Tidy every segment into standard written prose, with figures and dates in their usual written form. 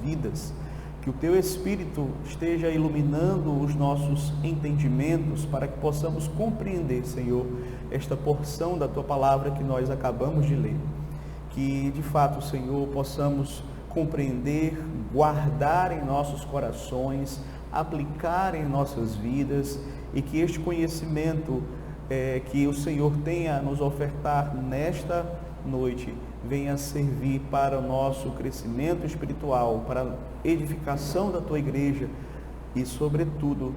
vidas, que o Teu Espírito esteja iluminando os nossos entendimentos para que possamos compreender, Senhor, esta porção da Tua Palavra que nós acabamos de ler. Que, de fato, Senhor, possamos compreender, guardar em nossos corações, aplicar em nossas vidas e que este conhecimento que o Senhor tenha a nos ofertar nesta noite venha servir para o nosso crescimento espiritual, para a edificação da Tua igreja e, sobretudo,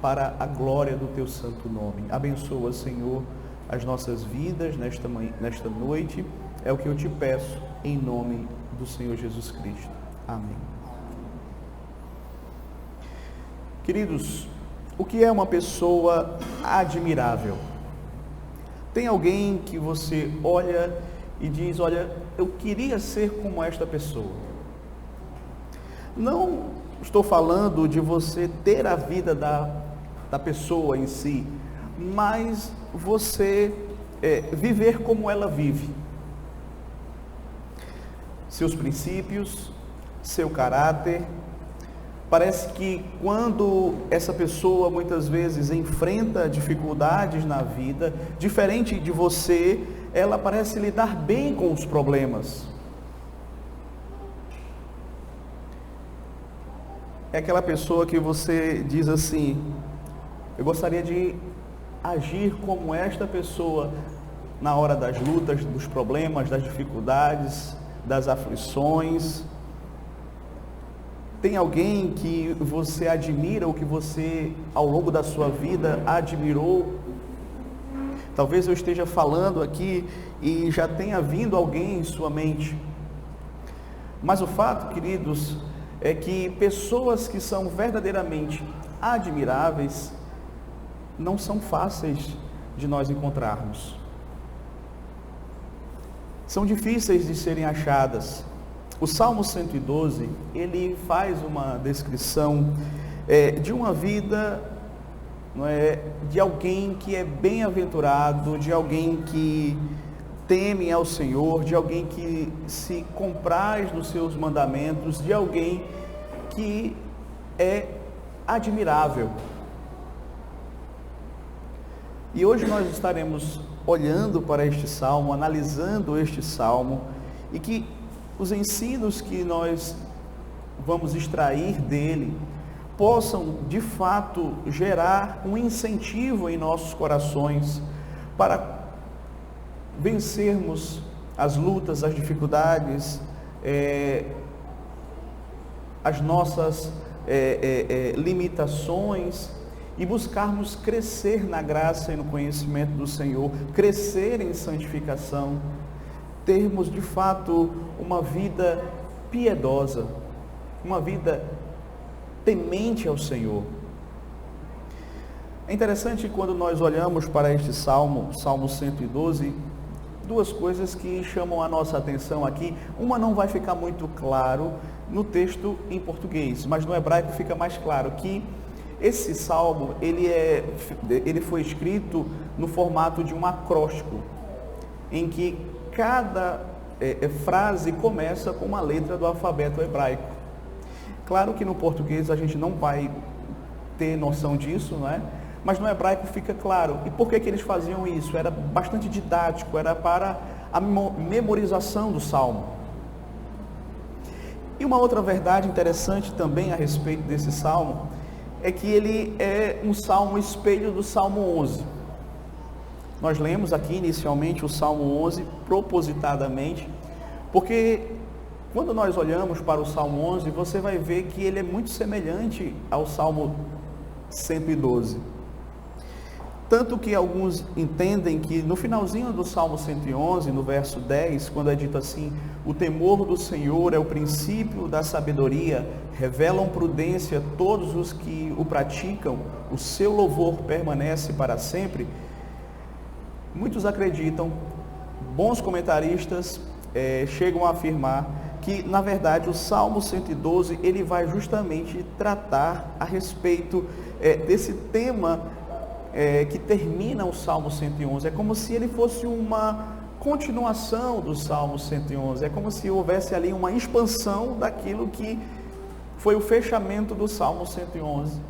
para a glória do Teu santo nome. Abençoa, Senhor, as nossas vidas nesta noite, é o que eu te peço, em nome do Senhor Jesus Cristo. Amém. Queridos, o que é uma pessoa admirável? Tem alguém que você olha e diz, olha, eu queria ser como esta pessoa. Não estou falando de você ter a vida da pessoa em si, mas você viver como ela vive. Seus princípios, seu caráter. Parece que quando essa pessoa muitas vezes enfrenta dificuldades na vida, diferente de você, ela parece lidar bem com os problemas. É aquela pessoa que você diz assim, eu gostaria de agir como esta pessoa na hora das lutas, dos problemas, das dificuldades, das aflições. Tem alguém que você admira ou que você, ao longo da sua vida, admirou? Talvez eu esteja falando aqui e já tenha vindo alguém em sua mente. Mas o fato, queridos, é que pessoas que são verdadeiramente admiráveis não são fáceis de nós encontrarmos. São difíceis de serem achadas. O Salmo 112, ele faz uma descrição de uma vida, não é, de alguém que é bem-aventurado, de alguém que teme ao Senhor, de alguém que se compraz nos seus mandamentos, de alguém que é admirável. E hoje nós estaremos olhando para este Salmo, analisando este Salmo, e que os ensinos que nós vamos extrair dele possam, de fato, gerar um incentivo em nossos corações para vencermos as lutas, as dificuldades, as nossas limitações e buscarmos crescer na graça e no conhecimento do Senhor, crescer em santificação, termos de fato uma vida piedosa, uma vida temente ao Senhor. É interessante quando nós olhamos para este Salmo, Salmo 112, duas coisas que chamam a nossa atenção aqui. Uma não vai ficar muito claro no texto em português, mas no hebraico fica mais claro que esse Salmo, ele foi escrito no formato de um acróstico, em que cada frase começa com uma letra do alfabeto hebraico. Claro que no português a gente não vai ter noção disso, não é? Mas no hebraico fica claro. E por que eles faziam isso? Era bastante didático, era para a memorização do Salmo. E uma outra verdade interessante também a respeito desse Salmo é que ele é um Salmo espelho do Salmo 11. Nós lemos aqui inicialmente o Salmo 11 propositadamente, porque quando nós olhamos para o Salmo 11, você vai ver que ele é muito semelhante ao Salmo 112. Tanto que alguns entendem que no finalzinho do Salmo 111, no verso 10, quando é dito assim, o temor do Senhor é o princípio da sabedoria, revelam prudência todos os que o praticam, o seu louvor permanece para sempre. Muitos acreditam, bons comentaristas chegam a afirmar que, na verdade, o Salmo 112, ele vai justamente tratar a respeito desse tema que termina o Salmo 111. É como se ele fosse uma continuação do Salmo 111, é como se houvesse ali uma expansão daquilo que foi o fechamento do Salmo 111.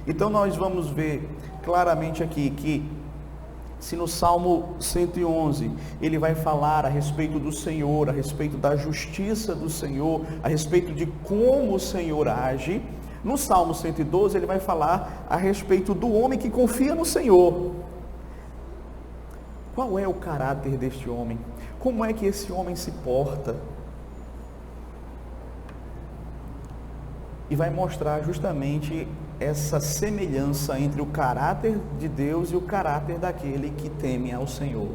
Então nós vamos ver claramente aqui que se no Salmo 111 ele vai falar a respeito do Senhor, a respeito da justiça do Senhor, a respeito de como o Senhor age, no Salmo 112 ele vai falar a respeito do homem que confia no Senhor. Qual é o caráter deste homem? Como é que esse homem se porta? E vai mostrar justamente essa semelhança entre o caráter de Deus e o caráter daquele que teme ao Senhor.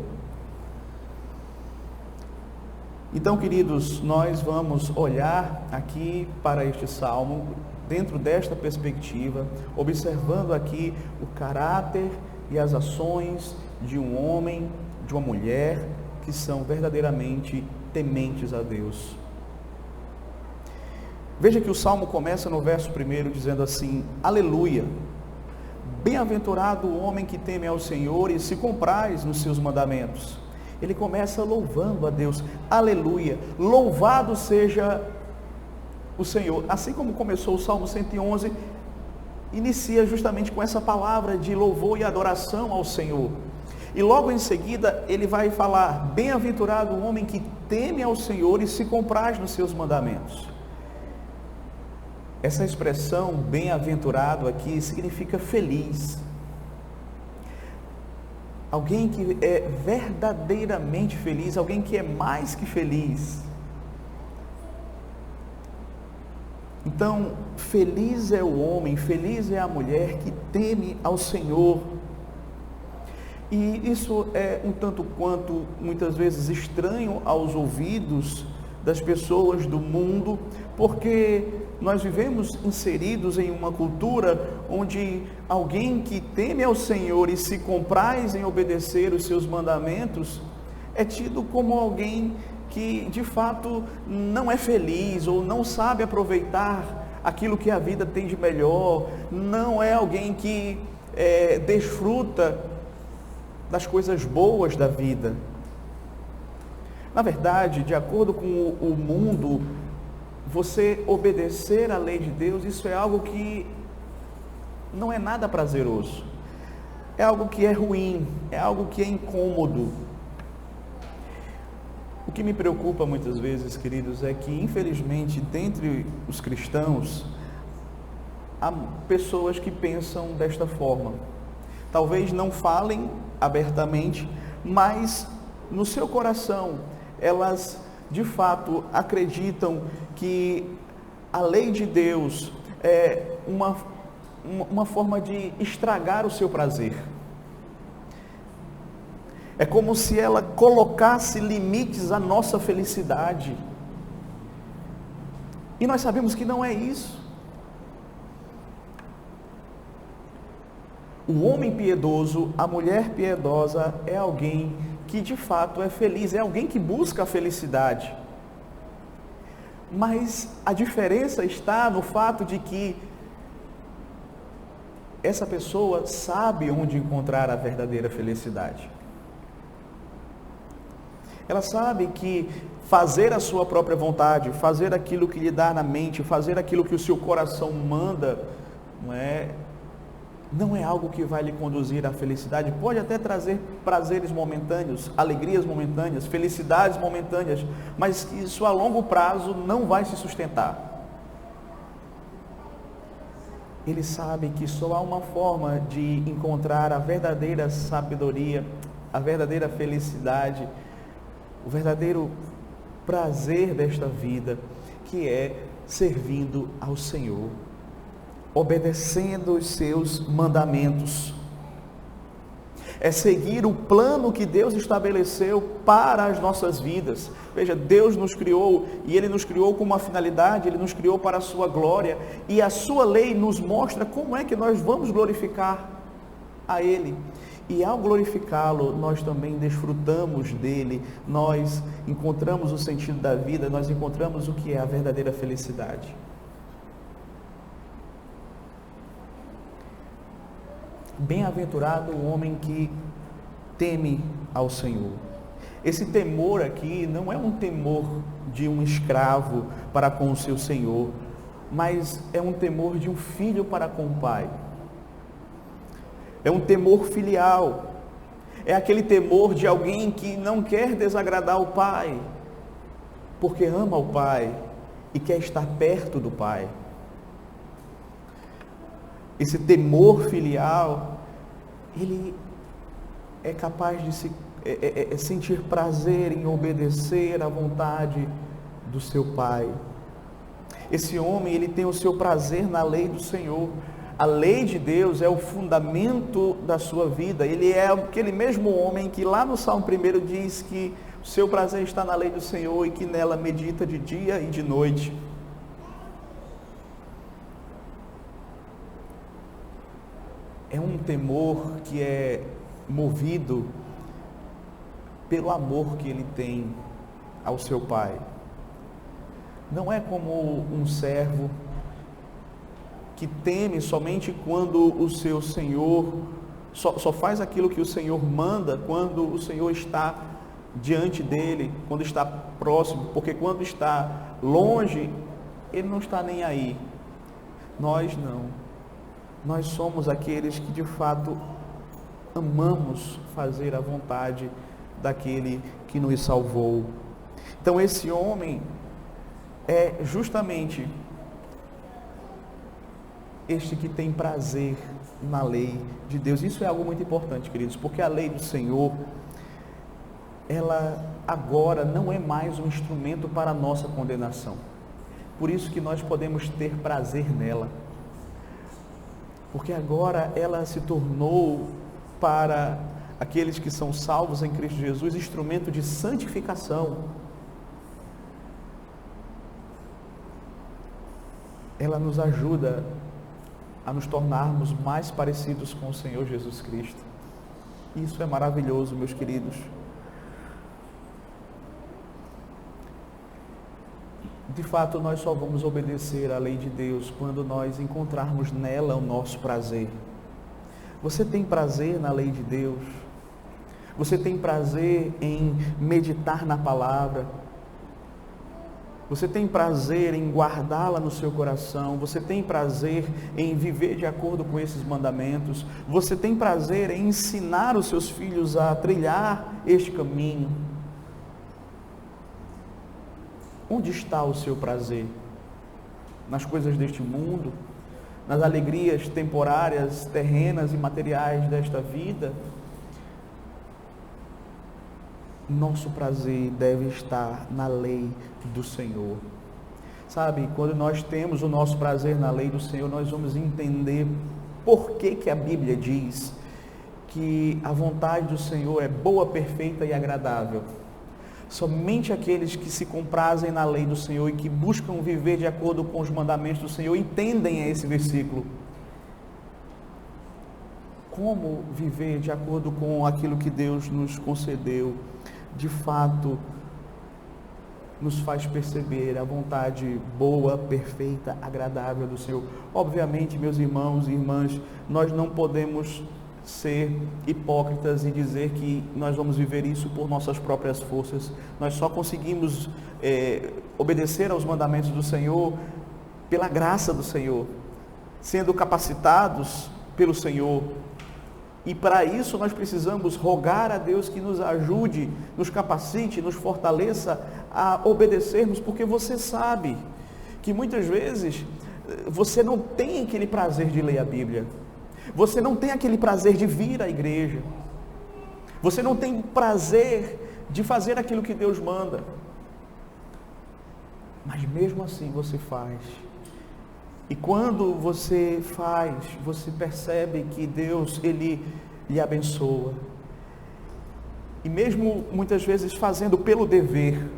Então, queridos, nós vamos olhar aqui para este salmo, dentro desta perspectiva, observando aqui o caráter e as ações de um homem, de uma mulher, que são verdadeiramente tementes a Deus. Veja que o salmo começa no verso 1 dizendo assim: aleluia, bem-aventurado o homem que teme ao Senhor e se compraz nos seus mandamentos. Ele começa louvando a Deus, aleluia, louvado seja o Senhor. Assim como começou o Salmo 111, inicia justamente com essa palavra de louvor e adoração ao Senhor. E logo em seguida ele vai falar: bem-aventurado o homem que teme ao Senhor e se compraz nos seus mandamentos. Essa expressão bem-aventurado aqui significa feliz. Alguém que é verdadeiramente feliz, alguém que é mais que feliz. Então, feliz é o homem, feliz é a mulher que teme ao Senhor. E isso é um tanto quanto, muitas vezes, estranho aos ouvidos das pessoas do mundo, porque nós vivemos inseridos em uma cultura onde alguém que teme ao Senhor e se compraz em obedecer os seus mandamentos é tido como alguém que de fato não é feliz ou não sabe aproveitar aquilo que a vida tem de melhor, não é alguém que desfruta das coisas boas da vida. Na verdade, de acordo com o mundo, você obedecer à lei de Deus, isso é algo que não é nada prazeroso. É algo que é ruim, é algo que é incômodo. O que me preocupa muitas vezes, queridos, é que infelizmente, dentre os cristãos, há pessoas que pensam desta forma. Talvez não falem abertamente, mas no seu coração, elas de fato acreditam que a lei de Deus é uma forma de estragar o seu prazer. É como se ela colocasse limites à nossa felicidade. E nós sabemos que não é isso. O homem piedoso, a mulher piedosa é alguém que de fato é feliz, é alguém que busca a felicidade. Mas a diferença está no fato de que essa pessoa sabe onde encontrar a verdadeira felicidade. Ela sabe que fazer a sua própria vontade, fazer aquilo que lhe dá na mente, fazer aquilo que o seu coração manda, não é algo que vai lhe conduzir à felicidade. Pode até trazer prazeres momentâneos, alegrias momentâneas, felicidades momentâneas, mas isso a longo prazo não vai se sustentar. Ele sabe que só há uma forma de encontrar a verdadeira sabedoria, a verdadeira felicidade, o verdadeiro prazer desta vida, que é servindo ao Senhor, obedecendo os seus mandamentos. É seguir o plano que Deus estabeleceu para as nossas vidas. Veja, Deus nos criou e Ele nos criou com uma finalidade, Ele nos criou para a sua glória, e a sua lei nos mostra como é que nós vamos glorificar a Ele. E ao glorificá-lo, nós também desfrutamos dele, nós encontramos o sentido da vida, nós encontramos o que é a verdadeira felicidade. Bem-aventurado o homem que teme ao Senhor. Esse temor aqui não é um temor de um escravo para com o seu senhor, mas é um temor de um filho para com o pai. É um temor filial. É aquele temor de alguém que não quer desagradar o pai, porque ama o pai e quer estar perto do pai. Esse temor filial, ele é capaz de sentir prazer em obedecer à vontade do seu pai. Esse homem, ele tem o seu prazer na lei do Senhor. A lei de Deus é o fundamento da sua vida. Ele é aquele mesmo homem que lá no Salmo 1 diz que o seu prazer está na lei do Senhor e que nela medita de dia e de noite. É um temor que é movido pelo amor que ele tem ao seu pai. Não é como um servo que teme somente quando o seu senhor só faz aquilo que o Senhor manda quando o Senhor está diante dele, quando está próximo, porque quando está longe, ele não está nem aí. Nós não. Nós somos aqueles que de fato amamos fazer a vontade daquele que nos salvou. Então esse homem é justamente este que tem prazer na lei de Deus. Isso é algo muito importante, queridos, porque a lei do Senhor, ela agora não é mais um instrumento para a nossa condenação. Por isso que nós podemos ter prazer nela. Porque agora ela se tornou para aqueles que são salvos em Cristo Jesus instrumento de santificação. Ela nos ajuda a nos tornarmos mais parecidos com o Senhor Jesus Cristo. Isso é maravilhoso, meus queridos. De fato, nós só vamos obedecer à lei de Deus quando nós encontrarmos nela o nosso prazer. Você tem prazer na lei de Deus? Você tem prazer em meditar na palavra? Você tem prazer em guardá-la no seu coração? Você tem prazer em viver de acordo com esses mandamentos? Você tem prazer em ensinar os seus filhos a trilhar este caminho? Onde está o seu prazer? Nas coisas deste mundo? Nas alegrias temporárias, terrenas e materiais desta vida? Nosso prazer deve estar na lei do Senhor. Sabe, quando nós temos o nosso prazer na lei do Senhor, nós vamos entender por que a Bíblia diz que a vontade do Senhor é boa, perfeita e agradável. Somente aqueles que se comprazem na lei do Senhor e que buscam viver de acordo com os mandamentos do Senhor entendem esse versículo. Como viver de acordo com aquilo que Deus nos concedeu, de fato, nos faz perceber a vontade boa, perfeita, agradável do Senhor. Obviamente, meus irmãos e irmãs, nós não podemos ser hipócritas e dizer que nós vamos viver isso por nossas próprias forças. Nós só conseguimos obedecer aos mandamentos do Senhor pela graça do Senhor, sendo capacitados pelo Senhor. E para isso nós precisamos rogar a Deus que nos ajude, nos capacite, nos fortaleça a obedecermos, porque você sabe que muitas vezes você não tem aquele prazer de ler a Bíblia. Você não tem aquele prazer de vir à igreja. Você não tem prazer de fazer aquilo que Deus manda. Mas mesmo assim você faz. E quando você faz, você percebe que Deus, Ele lhe abençoa. E mesmo muitas vezes fazendo pelo dever,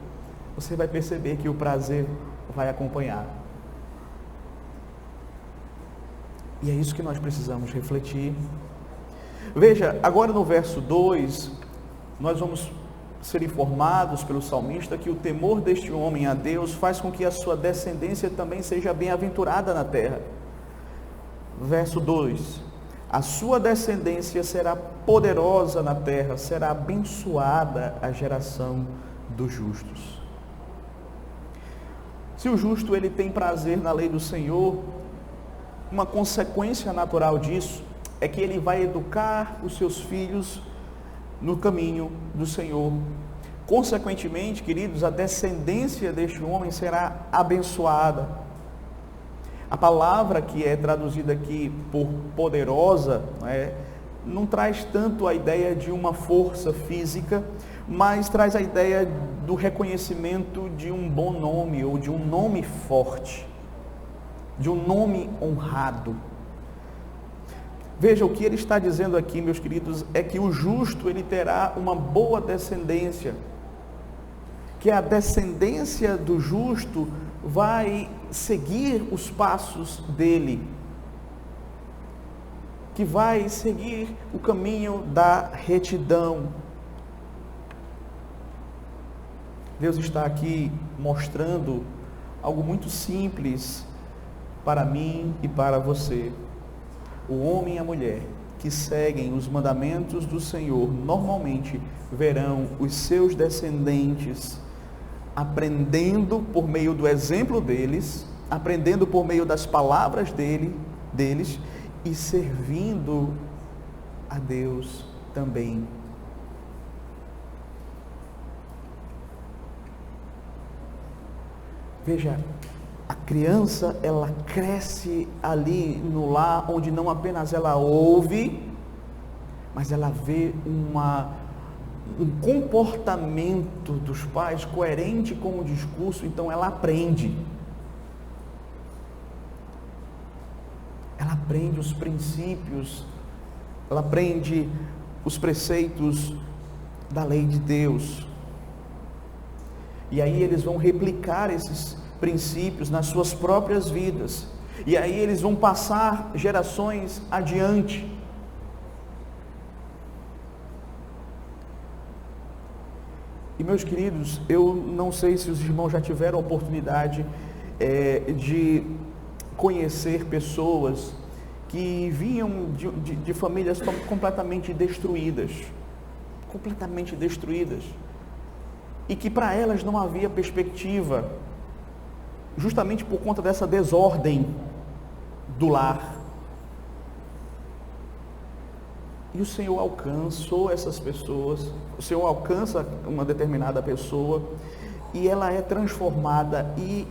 você vai perceber que o prazer vai acompanhar. E é isso que nós precisamos refletir. Veja, agora no verso 2, nós vamos ser informados pelo salmista que o temor deste homem a Deus faz com que a sua descendência também seja bem-aventurada na terra. Verso 2: a sua descendência será poderosa na terra, será abençoada a geração dos justos. Se o justo ele tem prazer na lei do Senhor, uma consequência natural disso é que ele vai educar os seus filhos no caminho do Senhor. Consequentemente, queridos, a descendência deste homem será abençoada. A palavra que é traduzida aqui por poderosa, não traz tanto a ideia de uma força física, mas traz a ideia do reconhecimento de um bom nome, ou de um nome forte, de um nome honrado. Veja, o que ele está dizendo aqui, meus queridos, é que o justo ele terá uma boa descendência, que a descendência do justo vai seguir os passos dele, que vai seguir o caminho da retidão. Deus está aqui mostrando algo muito simples para mim e para você. O homem e a mulher que seguem os mandamentos do Senhor normalmente verão os seus descendentes aprendendo por meio do exemplo deles, aprendendo por meio das palavras deles e servindo a Deus também. Veja, a criança, ela cresce ali no lar, onde não apenas ela ouve, mas ela vê um comportamento dos pais coerente com o discurso, então ela aprende. Ela aprende os princípios, ela aprende os preceitos da lei de Deus. E aí eles vão replicar esses princípios nas suas próprias vidas. E aí eles vão passar gerações adiante. E meus queridos, eu não sei se os irmãos já tiveram a oportunidade de conhecer pessoas que vinham de famílias completamente destruídas. Completamente destruídas. E que para elas não havia perspectiva, justamente por conta dessa desordem do lar. E o Senhor alcançou essas pessoas, o Senhor alcança uma determinada pessoa e ela é transformada, e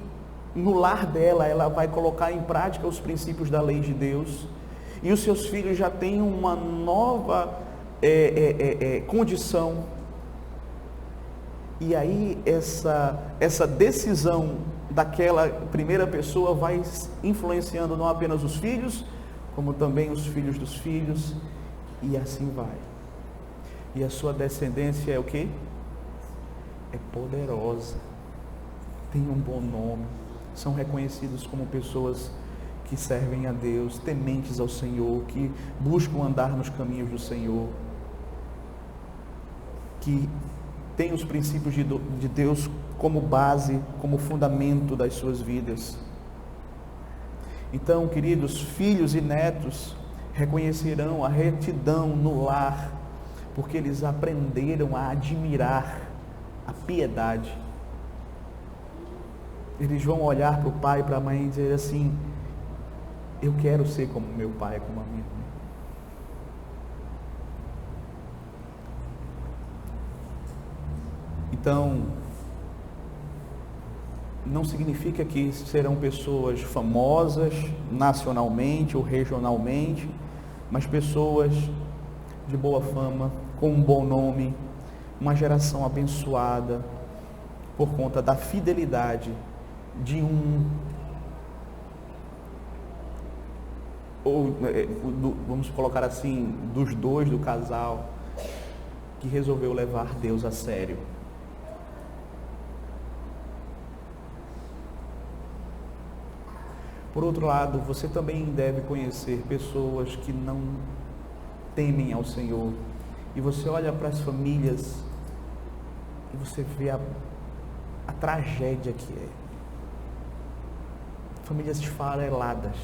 no lar dela ela vai colocar em prática os princípios da lei de Deus, e os seus filhos já têm uma nova condição. E aí essa decisão daquela primeira pessoa vai influenciando não apenas os filhos, como também os filhos dos filhos, e assim vai. E a sua descendência é o quê? É poderosa, tem um bom nome, são reconhecidos como pessoas que servem a Deus, tementes ao Senhor, que buscam andar nos caminhos do Senhor, que tem os princípios de Deus como base, como fundamento das suas vidas. Então, queridos, filhos e netos reconhecerão a retidão no lar, porque eles aprenderam a admirar a piedade. Eles vão olhar para o pai e para a mãe e dizer assim: eu quero ser como meu pai, como a minha mãe. Então, não significa que serão pessoas famosas nacionalmente ou regionalmente, mas pessoas de boa fama, com um bom nome, uma geração abençoada por conta da fidelidade de vamos colocar assim, dos dois do casal, que resolveu levar Deus a sério. Por outro lado, você também deve conhecer pessoas que não temem ao Senhor. E você olha para as famílias e você vê a tragédia que é. Famílias esfareladas,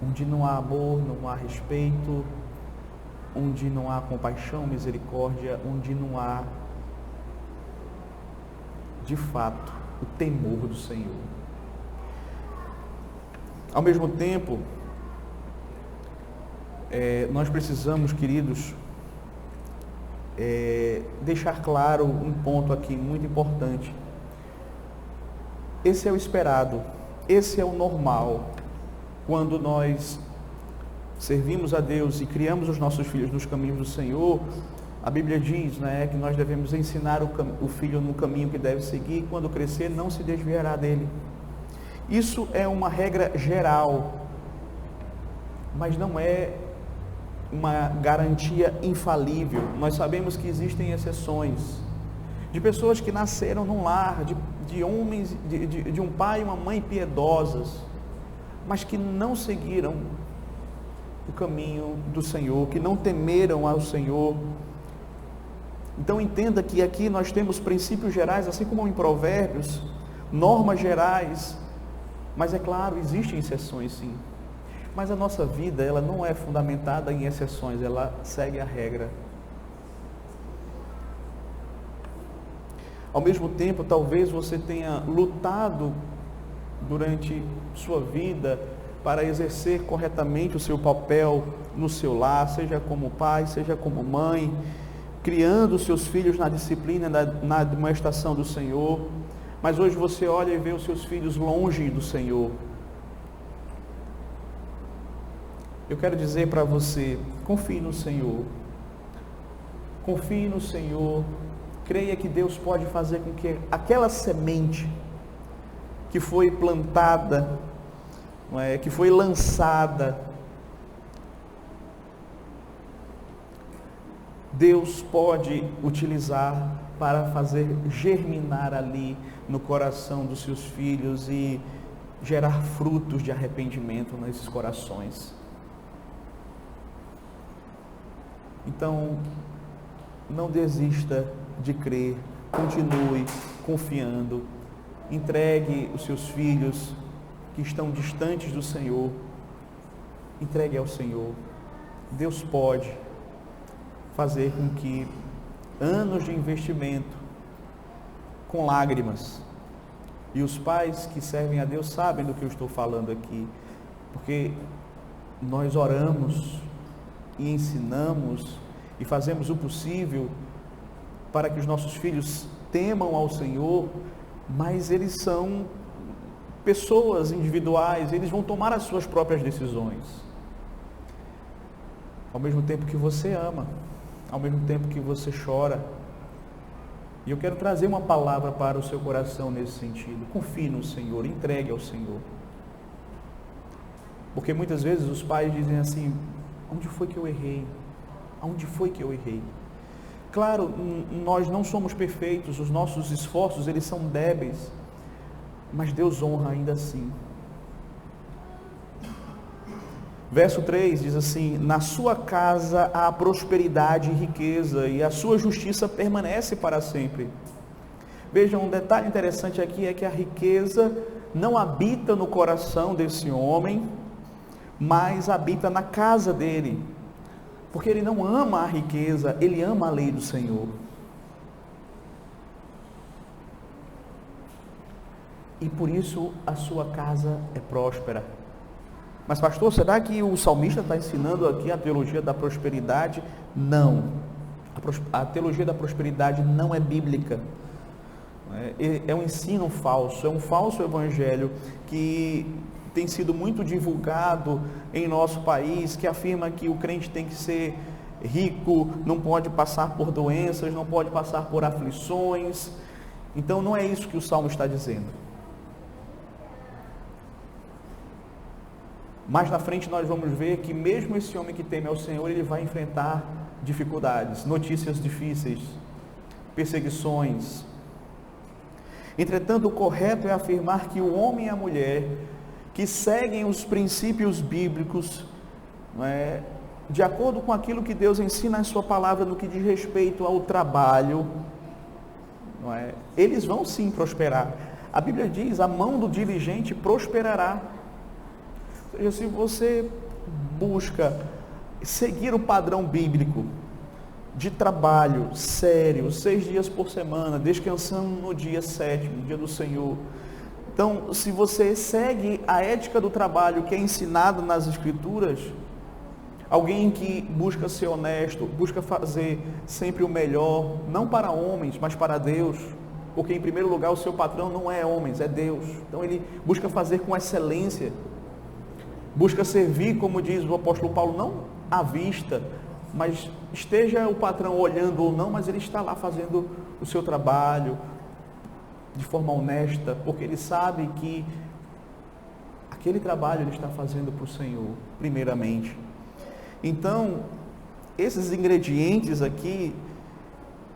onde não há amor, não há respeito, onde não há compaixão, misericórdia, onde não há de fato, o temor do Senhor. Ao mesmo tempo, nós precisamos, queridos, deixar claro um ponto aqui muito importante. Esse é o esperado, esse é o normal. Quando nós servimos a Deus e criamos os nossos filhos nos caminhos do Senhor, a Bíblia diz, que nós devemos ensinar o filho no caminho que deve seguir, e quando crescer não se desviará dele. Isso é uma regra geral, mas não é uma garantia infalível. Nós sabemos que existem exceções de pessoas que nasceram num lar de homens, de um pai e uma mãe piedosas, mas que não seguiram o caminho do Senhor, que não temeram ao Senhor. Então entenda que aqui nós temos princípios gerais, assim como em Provérbios, normas gerais, mas é claro, existem exceções sim. Mas a nossa vida, ela não é fundamentada em exceções, ela segue a regra. Ao mesmo tempo, talvez você tenha lutado durante sua vida para exercer corretamente o seu papel no seu lar, seja como pai, seja como mãe, criando os seus filhos na disciplina, na admoestação do Senhor, mas hoje você olha e vê os seus filhos longe do Senhor. Eu quero dizer para você, confie no Senhor, creia que Deus pode fazer com que aquela semente que foi plantada, que foi lançada, Deus pode utilizar para fazer germinar ali no coração dos seus filhos e gerar frutos de arrependimento nesses corações. Então, não desista de crer, continue confiando, entregue os seus filhos que estão distantes do Senhor, entregue ao Senhor. Deus pode fazer com que anos de investimento, com lágrimas, e os pais que servem a Deus sabem do que eu estou falando aqui, porque nós oramos e ensinamos e fazemos o possível para que os nossos filhos temam ao Senhor, mas eles são pessoas individuais, eles vão tomar as suas próprias decisões. Ao mesmo tempo que você ama, ao mesmo tempo que você chora. E eu quero trazer uma palavra para o seu coração nesse sentido. Confie no Senhor, entregue ao Senhor. Porque muitas vezes os pais dizem assim: onde foi que eu errei? Aonde foi que eu errei? Claro, nós não somos perfeitos, os nossos esforços, eles são débeis, mas Deus honra ainda assim. Verso 3 diz assim: na sua casa há prosperidade e riqueza, e a sua justiça permanece para sempre. Vejam, um detalhe interessante aqui é que a riqueza não habita no coração desse homem, mas habita na casa dele. Porque ele não ama a riqueza, ele ama a lei do Senhor. E por isso a sua casa é próspera. Mas pastor, será que o salmista está ensinando aqui a teologia da prosperidade? Não. A teologia da prosperidade não é bíblica. É um ensino falso, é um falso evangelho que tem sido muito divulgado em nosso país, que afirma que o crente tem que ser rico, não pode passar por doenças, não pode passar por aflições. Então não é isso que o Salmo está dizendo. Mais na frente nós vamos ver que mesmo esse homem que teme ao Senhor, ele vai enfrentar dificuldades, notícias difíceis, perseguições. Entretanto, o correto é afirmar que o homem e a mulher que seguem os princípios bíblicos, de acordo com aquilo que Deus ensina em sua palavra no que diz respeito ao trabalho, eles vão sim prosperar. A Bíblia diz: a mão do diligente prosperará. Ou seja, se você busca seguir o padrão bíblico, de trabalho sério, 6 dias por semana, descansando no dia 7º, dia do Senhor. Então, se você segue a ética do trabalho que é ensinada nas Escrituras, alguém que busca ser honesto, busca fazer sempre o melhor, não para homens, mas para Deus, porque em primeiro lugar o seu patrão não é homens, é Deus. Então ele busca fazer com excelência, busca servir, como diz o apóstolo Paulo, não à vista, mas esteja o patrão olhando ou não, mas ele está lá fazendo o seu trabalho de forma honesta, porque ele sabe que aquele trabalho ele está fazendo para o Senhor, primeiramente. Então, esses ingredientes aqui,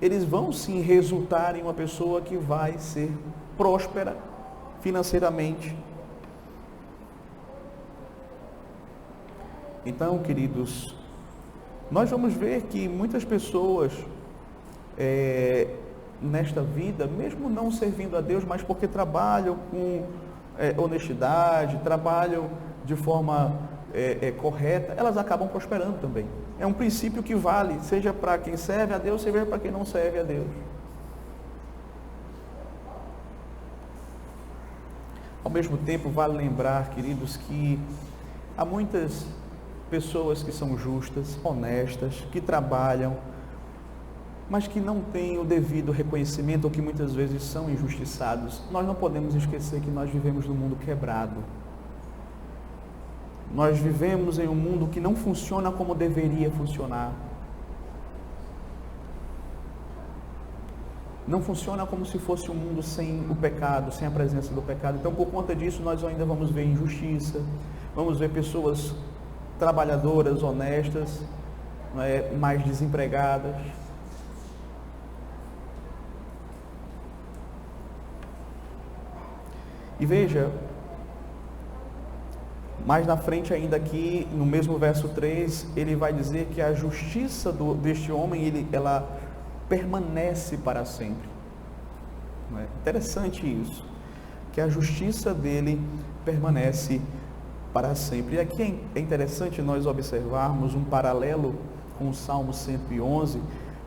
eles vão sim resultar em uma pessoa que vai ser próspera financeiramente. Então, queridos, nós vamos ver que muitas pessoas nesta vida, mesmo não servindo a Deus, mas porque trabalham com honestidade, trabalham de forma correta, elas acabam prosperando também. É um princípio que vale, seja para quem serve a Deus, seja para quem não serve a Deus. Ao mesmo tempo, vale lembrar, queridos, que há muitas pessoas que são justas, honestas, que trabalham, mas que não têm o devido reconhecimento ou que muitas vezes são injustiçados. Nós não podemos esquecer que nós vivemos num mundo quebrado. Nós vivemos em um mundo que não funciona como deveria funcionar. Não funciona como se fosse um mundo sem o pecado, sem a presença do pecado. Então, por conta disso, nós ainda vamos ver injustiça, vamos ver pessoas trabalhadoras, honestas, mais desempregadas. E veja, mais na frente ainda aqui, no mesmo verso 3, ele vai dizer que a justiça deste homem, ela permanece para sempre. Interessante isso, que a justiça dele permanece para sempre. E aqui é interessante nós observarmos um paralelo com o Salmo 111,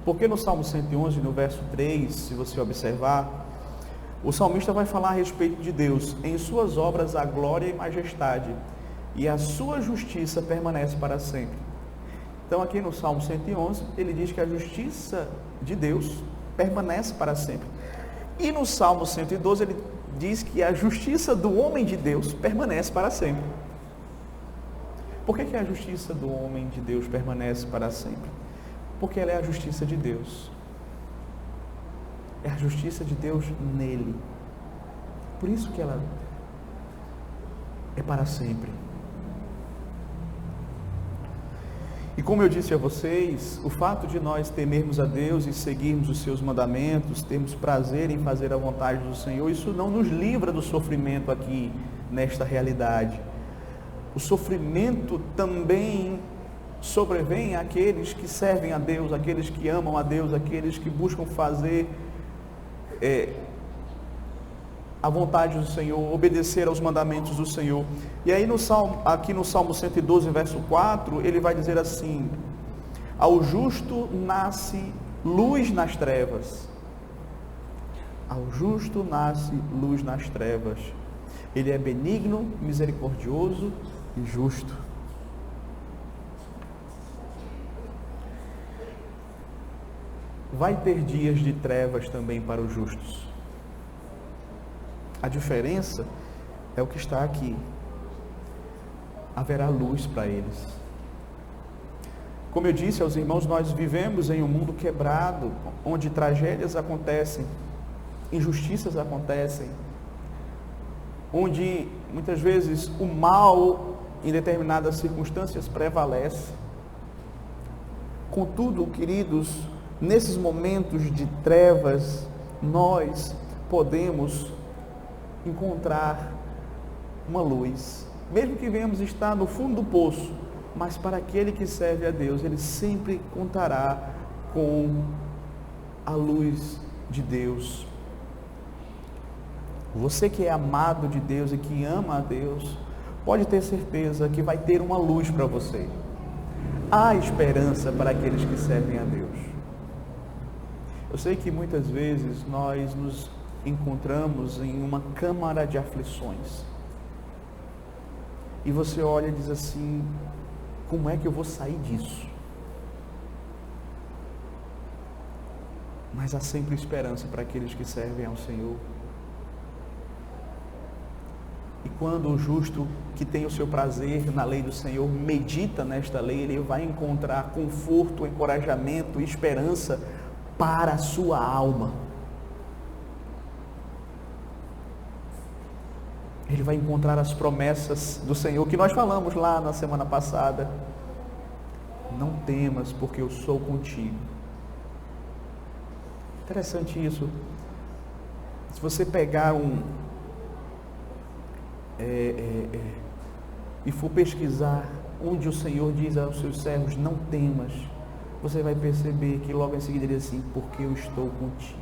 porque no Salmo 111, no verso 3, se você observar, o salmista vai falar a respeito de Deus. Em suas obras há glória e majestade, e a sua justiça permanece para sempre. Então aqui no Salmo 111, ele diz que a justiça de Deus permanece para sempre. E no Salmo 112, ele diz que a justiça do homem de Deus permanece para sempre. Por que a justiça do homem de Deus permanece para sempre? Porque ela é a justiça de Deus. É a justiça de Deus nele. Por isso que ela é para sempre. E como eu disse a vocês, o fato de nós temermos a Deus e seguirmos os seus mandamentos, termos prazer em fazer a vontade do Senhor, isso não nos livra do sofrimento aqui nesta realidade. O sofrimento também sobrevém àqueles que servem a Deus, àqueles que amam a Deus, àqueles que buscam fazer a vontade do Senhor, obedecer aos mandamentos do Senhor. E aí aqui no Salmo 112, verso 4, ele vai dizer assim: ao justo nasce luz nas trevas. Ao justo nasce luz nas trevas. Ele é benigno, misericordioso e justo. Vai ter dias de trevas também para os justos. A diferença é o que está aqui. Haverá luz para eles. Como eu disse aos irmãos, nós vivemos em um mundo quebrado, onde tragédias acontecem, injustiças acontecem, onde muitas vezes o mal em determinadas circunstâncias prevalece. Contudo, queridos, nesses momentos de trevas, nós podemos encontrar uma luz, mesmo que venhamos estar no fundo do poço, mas para aquele que serve a Deus, ele sempre contará com a luz de Deus. Você que é amado de Deus e que ama a Deus, pode ter certeza que vai ter uma luz para você. Há esperança para aqueles que servem a Deus. Eu sei que muitas vezes nós nos encontramos em uma câmara de aflições. E você olha e diz assim: como é que eu vou sair disso? Mas há sempre esperança para aqueles que servem ao Senhor. E quando o justo que tem o seu prazer na lei do Senhor medita nesta lei, ele vai encontrar conforto, encorajamento e esperança para a sua alma. Ele vai encontrar as promessas do Senhor que nós falamos lá na semana passada. Não temas, porque eu sou contigo. Interessante isso. Se você pegar e for pesquisar onde o Senhor diz aos seus servos: não temas, você vai perceber que logo em seguida ele diz assim: porque eu estou contigo.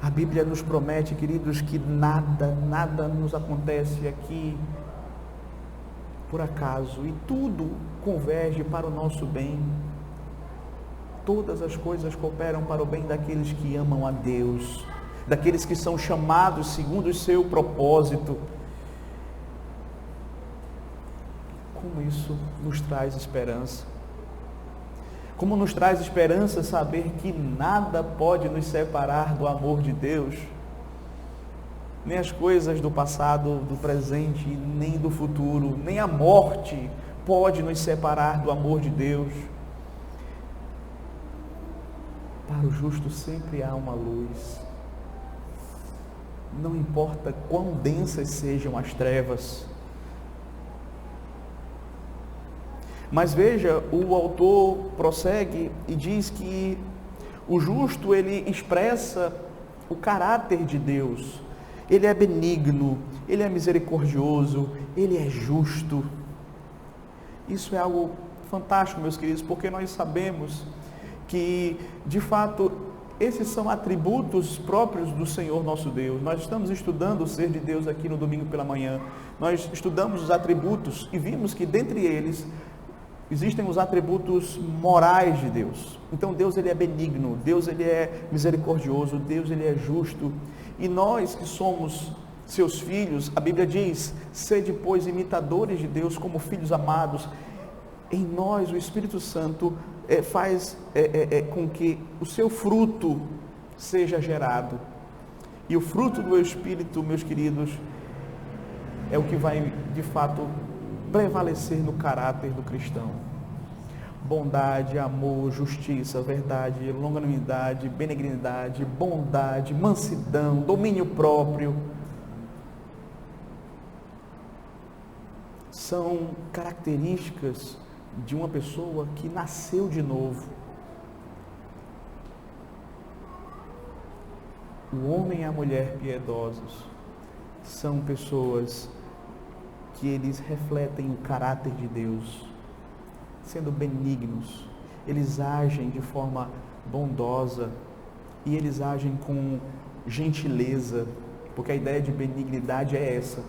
A Bíblia nos promete, queridos, que nada nos acontece aqui por acaso, e tudo converge para o nosso bem. Todas as coisas cooperam para o bem daqueles que amam a Deus, daqueles que são chamados segundo o seu propósito. Como isso nos traz esperança? Como nos traz esperança saber que nada pode nos separar do amor de Deus? Nem as coisas do passado, do presente, nem do futuro, nem a morte pode nos separar do amor de Deus. Para o justo sempre há uma luz. Não importa quão densas sejam as trevas. Mas veja, o autor prossegue e diz que o justo, ele expressa o caráter de Deus. Ele é benigno, ele é misericordioso, ele é justo. Isso é algo fantástico, meus queridos, porque nós sabemos que, de fato, esses são atributos próprios do Senhor nosso Deus. Nós estamos estudando o ser de Deus aqui no domingo pela manhã. Nós estudamos os atributos e vimos que dentre eles existem os atributos morais de Deus. Então Deus, ele é benigno, Deus, ele é misericordioso, Deus, ele é justo. E nós que somos seus filhos, a Bíblia diz: sede, pois, imitadores de Deus como filhos amados. Em nós o Espírito Santo faz com que o seu fruto seja gerado. E o fruto do Espírito, meus queridos, é o que vai, de fato, prevalecer no caráter do cristão. Bondade, amor, justiça, verdade, longanimidade, benignidade, bondade, mansidão, domínio próprio. São características de uma pessoa que nasceu de novo. O homem e a mulher piedosos são pessoas que eles refletem o caráter de Deus, sendo benignos. Eles agem de forma bondosa e eles agem com gentileza, porque a ideia de benignidade é essa,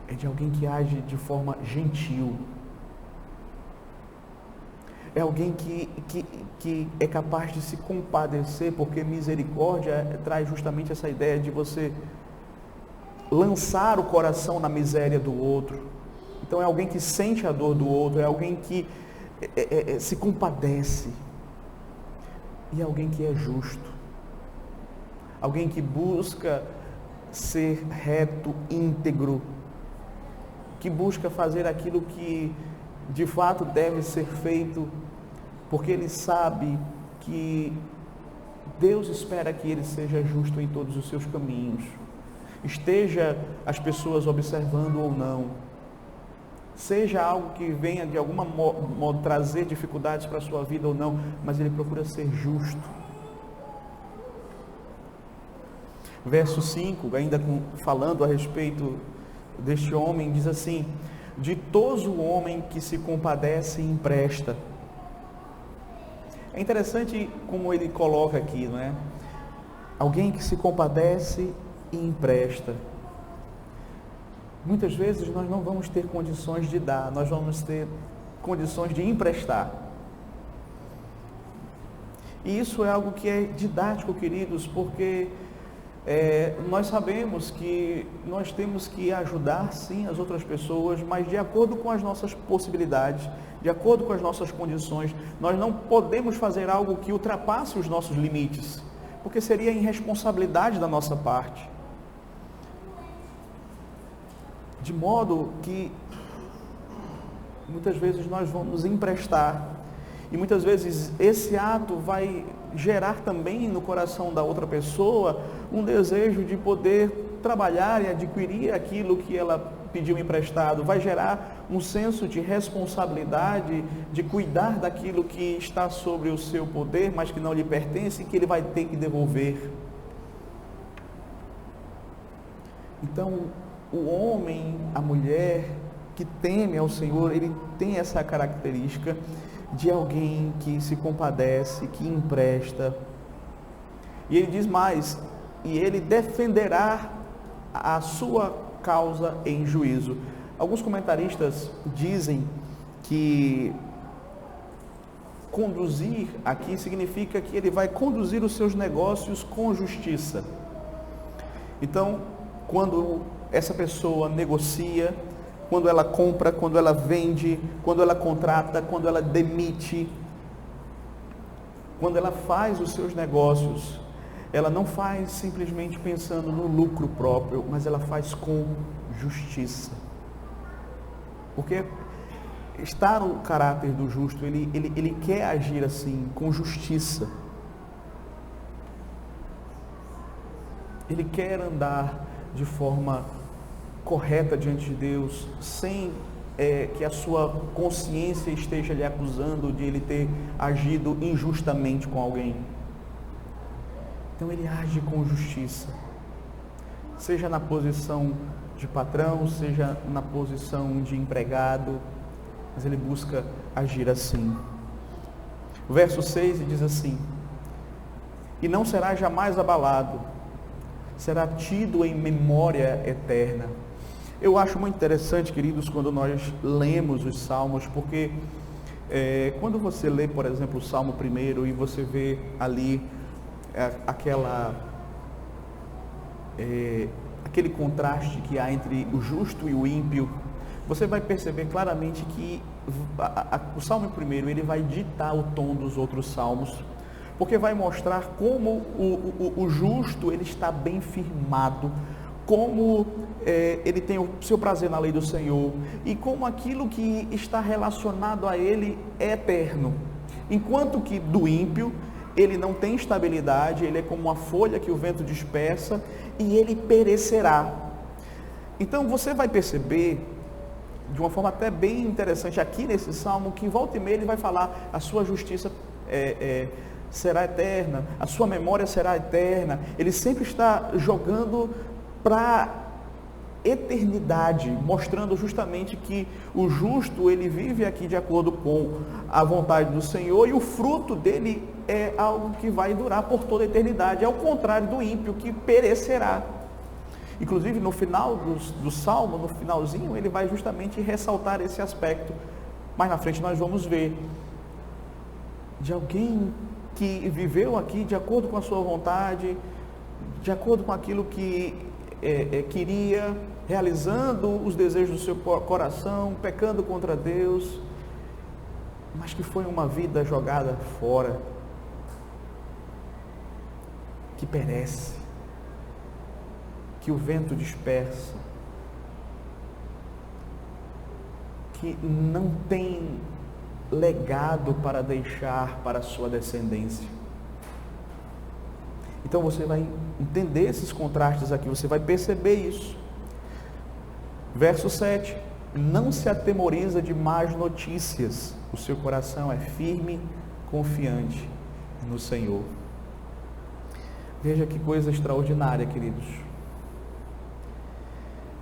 é de alguém que age de forma gentil, é alguém que é capaz de se compadecer, porque misericórdia traz justamente essa ideia de você lançar o coração na miséria do outro. Então é alguém que sente a dor do outro, é alguém que se compadece, e é alguém que é justo, alguém que busca ser reto, íntegro, que busca fazer aquilo que de fato deve ser feito, porque ele sabe que Deus espera que ele seja justo em todos os seus caminhos, esteja as pessoas observando ou não, seja algo que venha de alguma modo trazer dificuldades para a sua vida ou não, mas ele procura ser justo. Verso 5, ainda falando a respeito deste homem, diz assim: ditoso o homem que se compadece e empresta. É interessante como ele coloca aqui, não é? Alguém que se compadece e empresta. Muitas vezes nós não vamos ter condições de dar, nós vamos ter condições de emprestar. E isso é algo que é didático, queridos, porque nós sabemos que nós temos que ajudar sim as outras pessoas, mas de acordo com as nossas possibilidades, de acordo com as nossas condições. Nós não podemos fazer algo que ultrapasse os nossos limites, porque seria irresponsabilidade da nossa parte. De modo que muitas vezes nós vamos emprestar, e muitas vezes esse ato vai gerar também no coração da outra pessoa um desejo de poder trabalhar e adquirir aquilo que ela pediu emprestado, vai gerar um senso de responsabilidade, de cuidar daquilo que está sobre o seu poder, mas que não lhe pertence e que ele vai ter que devolver. Então, o homem, a mulher que teme ao Senhor, ele tem essa característica de alguém que se compadece, que empresta. E ele diz mais, e ele defenderá a sua causa em juízo. Alguns comentaristas dizem que conduzir aqui significa que ele vai conduzir os seus negócios com justiça. Então, quando essa pessoa negocia, quando ela compra, quando ela vende, quando ela contrata, quando ela demite, quando ela faz os seus negócios, ela não faz simplesmente pensando no lucro próprio, mas ela faz com justiça. Porque está no caráter do justo, ele quer agir assim, com justiça. Ele quer andar de forma correta diante de Deus, sem que a sua consciência esteja lhe acusando de ele ter agido injustamente com alguém. Então ele age com justiça, seja na posição de patrão, seja na posição de empregado, mas ele busca agir assim. O verso 6 diz assim: e não será jamais abalado, será tido em memória eterna. Eu acho muito interessante, queridos, quando nós lemos os salmos, porque quando você lê, por exemplo, o Salmo 1 e você vê ali aquele contraste que há entre o justo e o ímpio, você vai perceber claramente que o Salmo 1 ele vai ditar o tom dos outros salmos, porque vai mostrar como o justo ele está bem firmado, como ele tem o seu prazer na lei do Senhor, e como aquilo que está relacionado a ele é eterno, enquanto que do ímpio ele não tem estabilidade, ele é como uma folha que o vento dispersa e ele perecerá. Então você vai perceber, de uma forma até bem interessante aqui nesse salmo, que volta e meia ele vai falar: a sua justiça será eterna, a sua memória será eterna. Ele sempre está jogando para eternidade, mostrando justamente que o justo ele vive aqui de acordo com a vontade do Senhor, e o fruto dele é algo que vai durar por toda a eternidade, ao contrário do ímpio, que perecerá. Inclusive no final do salmo, no finalzinho, ele vai justamente ressaltar esse aspecto. Mais na frente nós vamos ver de alguém que viveu aqui de acordo com a sua vontade, de acordo com aquilo que queria, realizando os desejos do seu coração, pecando contra Deus, mas que foi uma vida jogada fora, que perece, que o vento dispersa, que não tem legado para deixar para a sua descendência. Então você vai entender esses contrastes aqui, você vai perceber isso. Verso 7: não se atemoriza de más notícias, o seu coração é firme, confiante no Senhor. Veja que coisa extraordinária, queridos.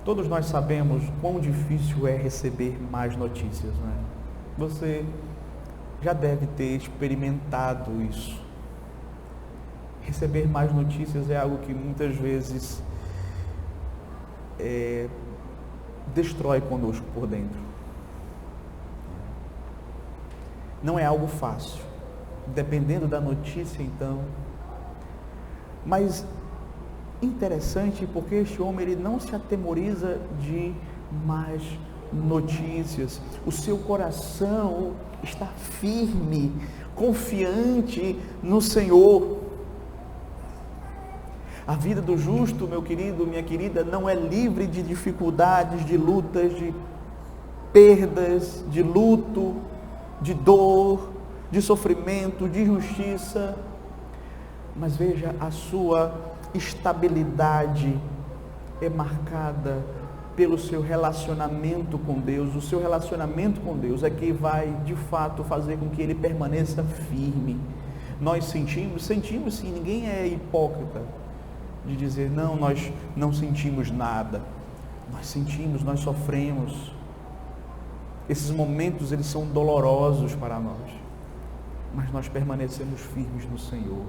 Todos nós sabemos quão difícil é receber más notícias, não é? Você já deve ter experimentado isso. Receber más notícias é algo que muitas vezes destrói conosco por dentro. Não é algo fácil. dependendo da notícia então. Mas interessante porque este homem ele não se atemoriza de más notícias. O seu coração está firme, confiante no Senhor. A vida do justo, meu querido, minha querida, não é livre de dificuldades, de lutas, de perdas, de luto, de dor, de sofrimento, de injustiça. Mas veja, a sua estabilidade é marcada pelo seu relacionamento com Deus. O seu relacionamento com Deus é que vai, de fato, fazer com que ele permaneça firme. Nós sentimos sim, ninguém é hipócrita de dizer, não, nós não sentimos nada. Nós sentimos, nós sofremos. Esses momentos, eles são dolorosos para nós. Mas nós permanecemos firmes no Senhor.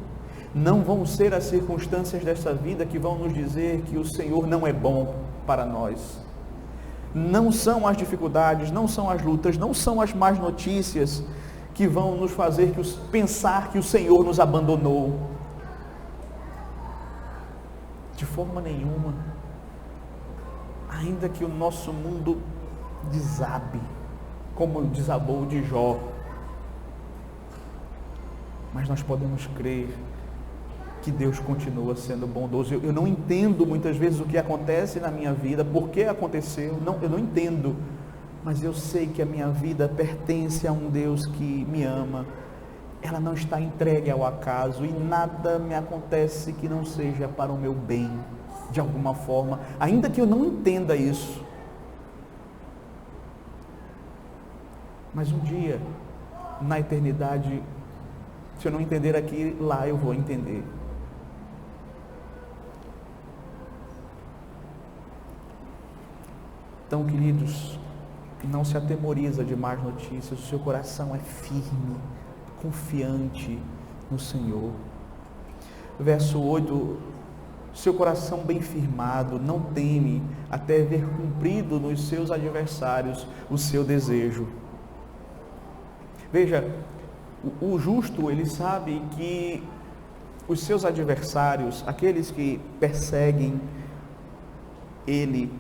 Não vão ser as circunstâncias desta vida que vão nos dizer que o Senhor não é bom para nós. Não são as dificuldades, não são as lutas, não são as más notícias que vão nos fazer pensar que o Senhor nos abandonou. De forma nenhuma. Ainda que o nosso mundo desabe, como desabou de Jó. Mas nós podemos crer que Deus continua sendo bondoso. Eu não entendo muitas vezes o que acontece na minha vida, por que aconteceu, eu não entendo. Mas eu sei que a minha vida pertence a um Deus que me ama. Ela não está entregue ao acaso e nada me acontece que não seja para o meu bem, de alguma forma, ainda que eu não entenda isso. Mas um dia, na eternidade, se eu não entender aqui, lá eu vou entender. Então, queridos, não se atemoriza de más notícias, o seu coração é firme, confiante no Senhor. Verso 8, seu coração bem firmado, não teme até ver cumprido nos seus adversários o seu desejo. Veja, o justo, ele sabe que os seus adversários, aqueles que perseguem ele,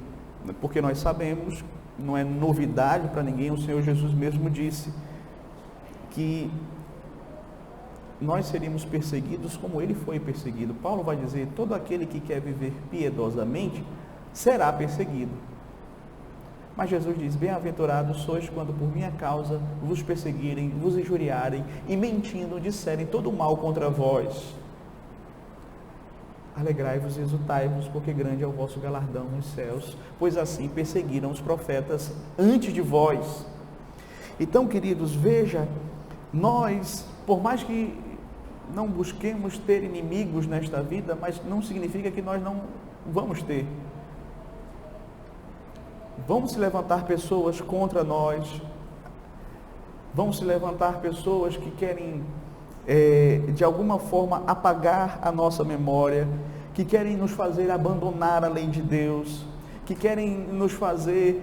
porque nós sabemos, não é novidade para ninguém, o Senhor Jesus mesmo disse que nós seríamos perseguidos como ele foi perseguido. Paulo vai dizer, todo aquele que quer viver piedosamente será perseguido. Mas Jesus diz, bem-aventurados sois quando por minha causa vos perseguirem, vos injuriarem e mentindo disserem todo o mal contra vós. Alegrai-vos e exultai-vos, porque grande é o vosso galardão nos céus, pois assim perseguiram os profetas antes de vós. Então, queridos, veja, nós, por mais que não busquemos ter inimigos nesta vida, mas não significa que nós não vamos ter. Vão se levantar pessoas contra nós, vão se levantar pessoas que querem, de alguma forma, apagar a nossa memória, que querem nos fazer abandonar a lei de Deus, que querem nos fazer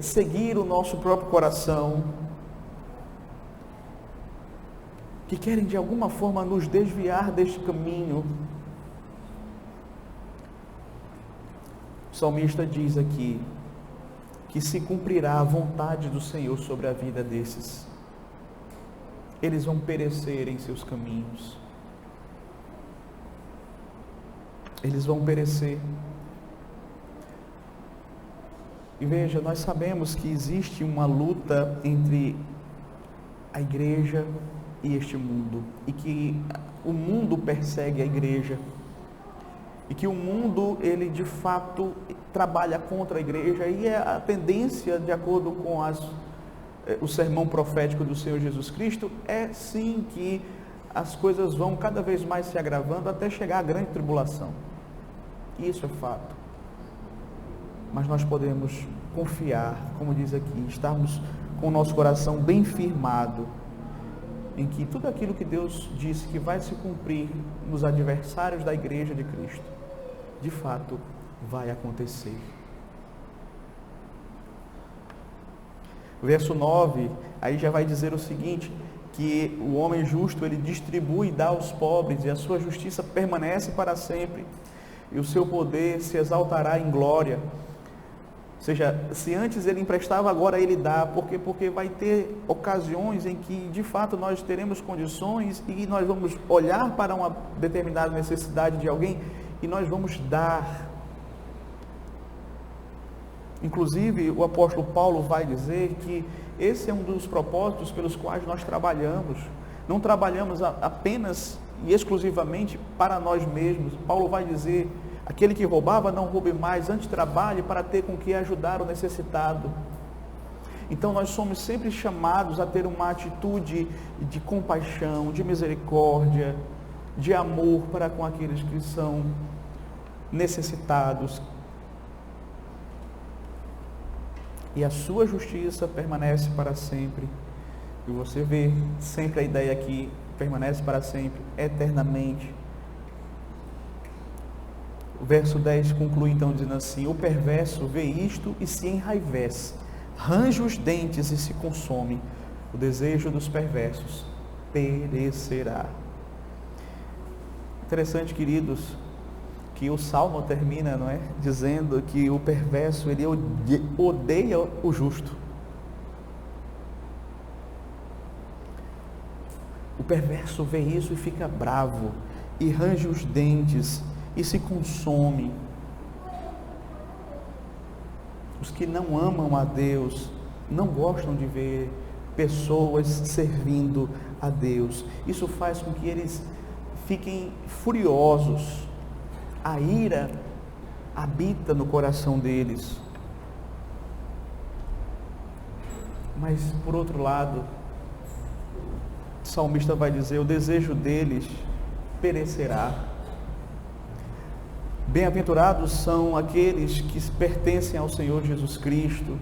seguir o nosso próprio coração, que querem de alguma forma nos desviar deste caminho. O salmista diz aqui que se cumprirá a vontade do Senhor sobre a vida desses. Eles vão perecer em seus caminhos. Eles vão perecer. E veja, nós sabemos que existe uma luta entre a igreja e este mundo, e que o mundo persegue a igreja, e que o mundo, ele de fato trabalha contra a igreja, e é a tendência, de acordo com o sermão profético do Senhor Jesus Cristo, é sim que as coisas vão cada vez mais se agravando até chegar à grande tribulação. Isso é fato. Mas nós podemos confiar, como diz aqui, estarmos com o nosso coração bem firmado, em que tudo aquilo que Deus disse que vai se cumprir nos adversários da igreja de Cristo, de fato vai acontecer. Verso 9, aí já vai dizer o seguinte, que o homem justo, ele distribui e dá aos pobres, e a sua justiça permanece para sempre, e o seu poder se exaltará em glória. Ou seja, se antes ele emprestava, agora ele dá. Por quê? Porque vai ter ocasiões em que, de fato, nós teremos condições e nós vamos olhar para uma determinada necessidade de alguém e nós vamos dar. Inclusive, o apóstolo Paulo vai dizer que esse é um dos propósitos pelos quais nós trabalhamos. Não trabalhamos apenas e exclusivamente para nós mesmos. Paulo vai dizer: aquele que roubava, não roube mais, antes trabalhe para ter com que ajudar o necessitado. Então nós somos sempre chamados a ter uma atitude de compaixão, de misericórdia, de amor para com aqueles que são necessitados. E a sua justiça permanece para sempre. E você vê sempre a ideia aqui, permanece para sempre, eternamente. O verso 10 conclui então dizendo assim: o perverso vê isto e se enraivece, range os dentes e se consome. O desejo dos perversos perecerá. Interessante, queridos, que o Salmo termina, não é? Dizendo que o perverso, ele odeia o justo. O perverso vê isso e fica bravo, e range os dentes, e se consome. Os que não amam a Deus, não gostam de ver pessoas servindo a Deus. Isso faz com que eles fiquem furiosos. A ira habita no coração deles. Mas, por outro lado, o salmista vai dizer: o desejo deles perecerá. Bem-aventurados são aqueles que pertencem ao Senhor Jesus Cristo,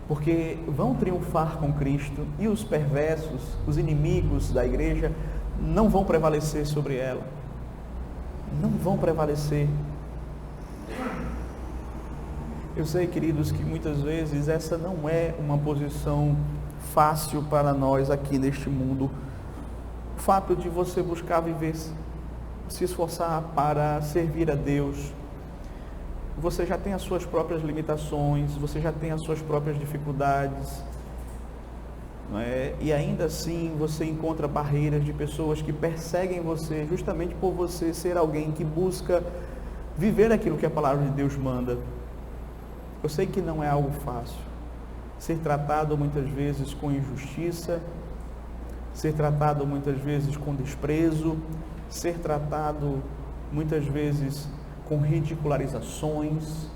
porque vão triunfar com Cristo, e os perversos, os inimigos da igreja, não vão prevalecer sobre ela. Não vão prevalecer. Eu sei, queridos, que muitas vezes essa não é uma posição fácil para nós aqui neste mundo. O fato de você buscar viver, se esforçar para servir a Deus, você já tem as suas próprias limitações, você já tem as suas próprias dificuldades, não é? E ainda assim você encontra barreiras de pessoas que perseguem você justamente por você ser alguém que busca viver aquilo que a palavra de Deus manda. Eu sei que não é algo fácil ser tratado muitas vezes com injustiça, ser tratado muitas vezes com desprezo, ser tratado muitas vezes com ridicularizações,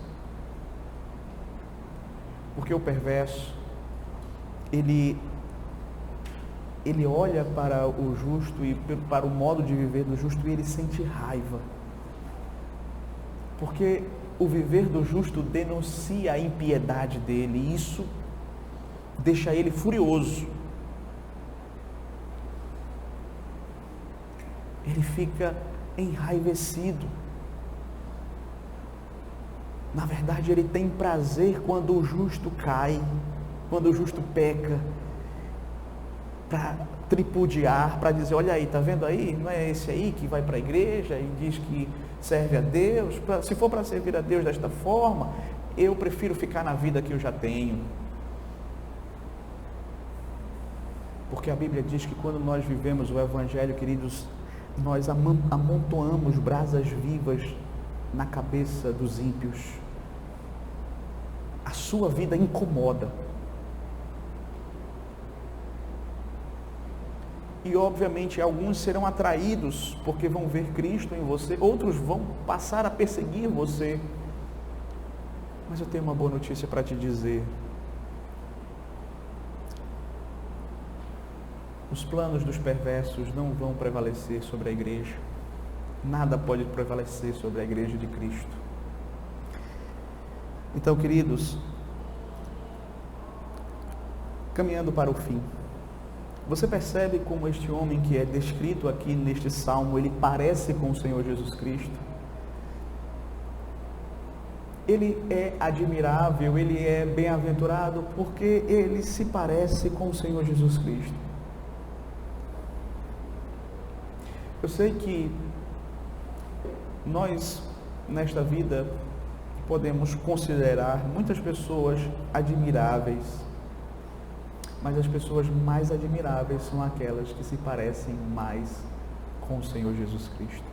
porque o perverso, ele olha para o justo e para o modo de viver do justo e ele sente raiva, porque o viver do justo denuncia a impiedade dele, e isso deixa ele furioso. Ele fica enraivecido. Na verdade, ele tem prazer quando o justo cai, quando o justo peca, para tripudiar, para dizer: olha aí, está vendo aí? Não é esse aí que vai para a igreja e diz que serve a Deus? Se for para servir a Deus desta forma, eu prefiro ficar na vida que eu já tenho. Porque a Bíblia diz que quando nós vivemos o Evangelho, queridos, nós amontoamos brasas vivas na cabeça dos ímpios. A sua vida incomoda. E obviamente alguns serão atraídos porque vão ver Cristo em você, outros vão passar a perseguir você. Mas eu tenho uma boa notícia para te dizer. Os planos dos perversos não vão prevalecer sobre a igreja. Nada pode prevalecer sobre a igreja de Cristo. Então, queridos, caminhando para o fim, você percebe como este homem que é descrito aqui neste salmo, ele parece com o Senhor Jesus Cristo? Ele é admirável, ele é bem-aventurado porque ele se parece com o Senhor Jesus Cristo. Eu sei que nós, nesta vida, podemos considerar muitas pessoas admiráveis, mas as pessoas mais admiráveis são aquelas que se parecem mais com o Senhor Jesus Cristo.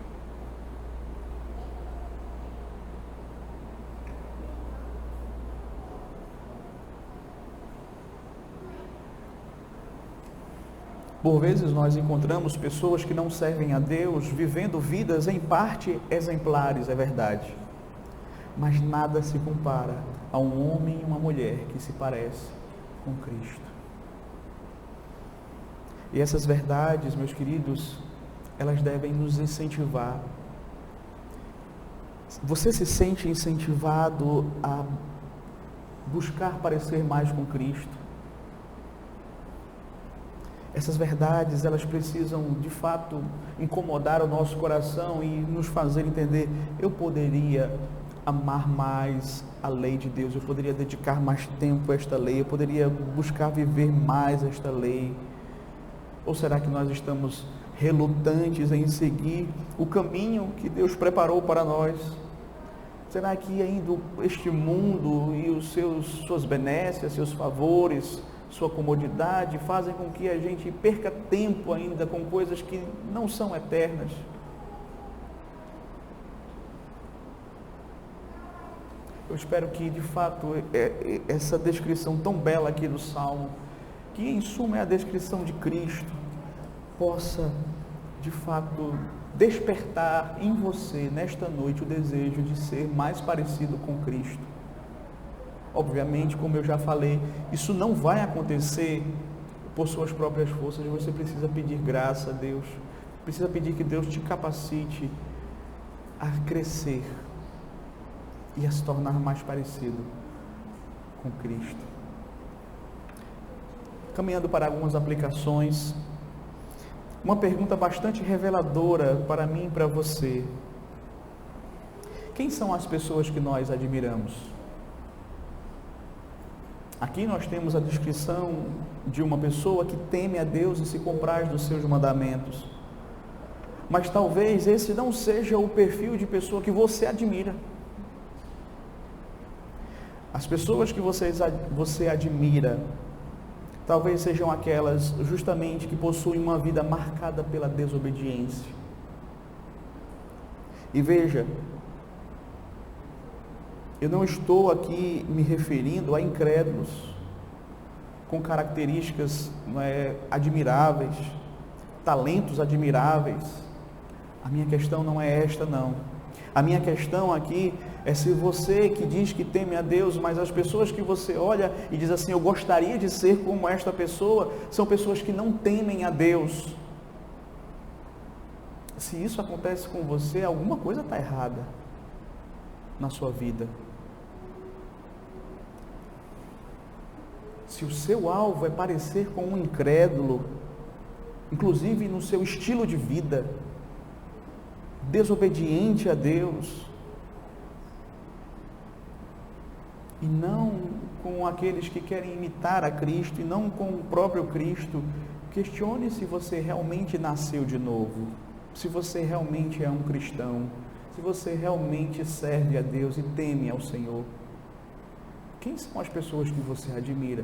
Por vezes nós encontramos pessoas que não servem a Deus vivendo vidas em parte exemplares, é verdade. Mas nada se compara a um homem e uma mulher que se parece com Cristo. E essas verdades, meus queridos, elas devem nos incentivar. Você se sente incentivado a buscar parecer mais com Cristo? Essas verdades, elas precisam, de fato, incomodar o nosso coração e nos fazer entender, eu poderia amar mais a lei de Deus, eu poderia dedicar mais tempo a esta lei, eu poderia buscar viver mais esta lei. Ou será que nós estamos relutantes em seguir o caminho que Deus preparou para nós? Será que ainda este mundo e suas benécias, seus favores, sua comodidade fazem com que a gente perca tempo ainda com coisas que não são eternas? Eu espero que, de fato, essa descrição tão bela aqui do Salmo, que em suma é a descrição de Cristo, possa, de fato, despertar em você, nesta noite, o desejo de ser mais parecido com Cristo. Obviamente, como eu já falei, isso não vai acontecer por suas próprias forças. Você precisa pedir graça a Deus, precisa pedir que Deus te capacite a crescer e a se tornar mais parecido com Cristo. Caminhando para algumas aplicações, uma pergunta bastante reveladora para mim e para você: quem são as pessoas que nós admiramos? Aqui nós temos a descrição de uma pessoa que teme a Deus e se compraz dos seus mandamentos. Mas talvez esse não seja o perfil de pessoa que você admira. As pessoas que você admira, talvez sejam aquelas justamente que possuem uma vida marcada pela desobediência. E veja, eu não estou aqui me referindo a incrédulos com características admiráveis, talentos admiráveis. A minha questão não é esta, não. A minha questão aqui é se você que diz que teme a Deus, mas as pessoas que você olha e diz assim, eu gostaria de ser como esta pessoa, são pessoas que não temem a Deus. Se isso acontece com você, alguma coisa está errada na sua vida. Se o seu alvo é parecer com um incrédulo, inclusive no seu estilo de vida, desobediente a Deus, e não com aqueles que querem imitar a Cristo, e não com o próprio Cristo, questione se você realmente nasceu de novo, se você realmente é um cristão, se você realmente serve a Deus e teme ao Senhor. Quem são as pessoas que você admira?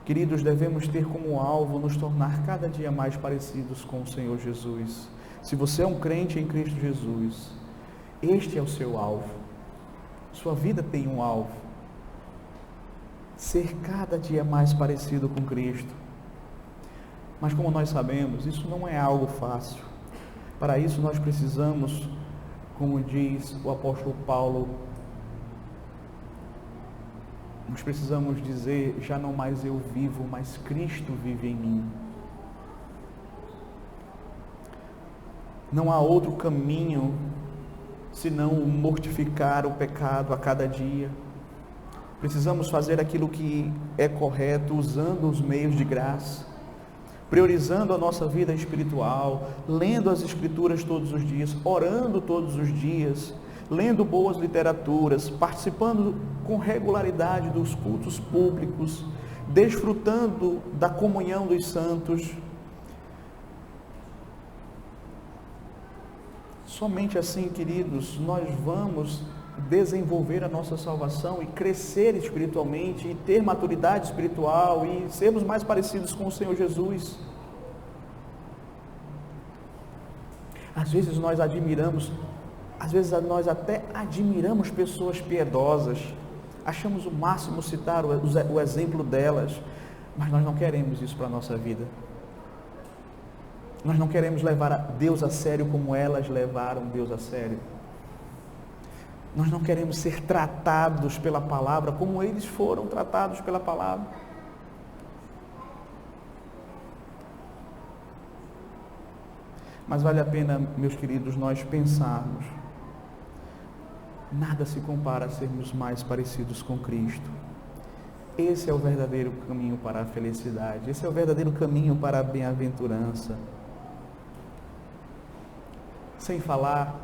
Queridos, devemos ter como alvo nos tornar cada dia mais parecidos com o Senhor Jesus. Se você é um crente em Cristo Jesus, este é o seu alvo. Sua vida tem um alvo. Ser cada dia mais parecido com Cristo. Mas como nós sabemos, isso não é algo fácil. Para isso nós precisamos, como diz o apóstolo Paulo, nós precisamos dizer, já não mais eu vivo, mas Cristo vive em mim. Não há outro caminho senão mortificar o pecado a cada dia. Precisamos fazer aquilo que é correto, usando os meios de graça, priorizando a nossa vida espiritual, lendo as Escrituras todos os dias, orando todos os dias, lendo boas literaturas, participando com regularidade dos cultos públicos, desfrutando da comunhão dos santos. Somente assim, queridos, nós vamos desenvolver a nossa salvação e crescer espiritualmente, e ter maturidade espiritual, e sermos mais parecidos com o Senhor Jesus. Às vezes nós até admiramos pessoas piedosas, achamos o máximo citar o exemplo delas, mas nós não queremos isso para a nossa vida. Nós não queremos levar a Deus a sério como elas levaram Deus a sério. Nós não queremos ser tratados pela palavra como eles foram tratados pela palavra. Mas vale a pena, meus queridos, nós pensarmos. Nada se compara a sermos mais parecidos com Cristo. Esse é o verdadeiro caminho para a felicidade. Esse é o verdadeiro caminho para a bem-aventurança. Sem falar